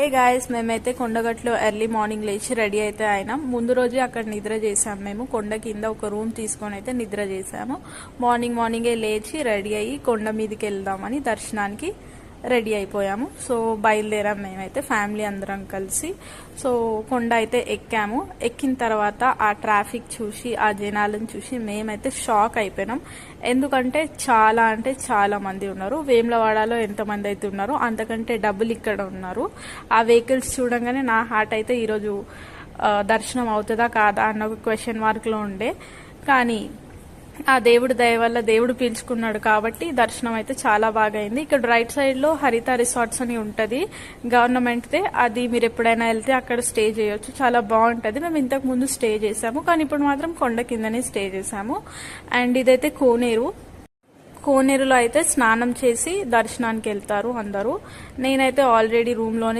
Hey guys, మేమైతే కొండగట్లో early morning లేచి ready అయితే అయినాం. ముందు రోజే అక్కడ నిద్ర చేసాము. మేము కొండ కింద ఒక రూమ్ తీసుకొని అయితే నిద్ర చేసాము. మార్నింగే లేచి రెడీ అయ్యి కొండ మీదకి వెళ్దామని దర్శనానికి రెడీ అయిపోయాము. సో బయలుదేరాం మేమైతే ఫ్యామిలీ అందరం కలిసి. సో కొండ అయితే ఎక్కాము. ఎక్కిన తర్వాత ఆ ట్రాఫిక్ చూసి ఆ జనాలను చూసి మేమైతే షాక్ అయిపోయినాం. ఎందుకంటే చాలా మంది ఉన్నారు. వేములవాడలో ఎంతమంది అయితే ఉన్నారో అంతకంటే డబుల్ ఇక్కడ ఉన్నారు. ఆ వెహికల్స్ చూడంగానే నా హార్ట్ అయితే ఈరోజు దర్శనం అవుతుందా కాదా అన్న ఒక క్వశ్చన్ మార్క్ లో ఉండే. కానీ ఆ దేవుడి దయ వల్ల దేవుడు పీల్చుకున్నాడు కాబట్టి దర్శనం అయితే చాలా బాగా అయింది. ఇక్కడ రైట్ సైడ్ లో హరిత రిసార్ట్స్ అని ఉంటది, గవర్నమెంట్ దే. అది మీరు ఎప్పుడైనా వెళ్తే అక్కడ స్టే చేయొచ్చు, చాలా బాగుంటది. మేము ఇంతకు ముందు స్టే చేసాము, కానీ ఇప్పుడు మాత్రం కొండ కిందనే స్టే చేసాము. అండ్ ఇదైతే కోనేరులో అయితే స్నానం చేసి దర్శనానికి వెళ్తారు అందరూ. నేనైతే ఆల్రెడీ రూమ్ లోనే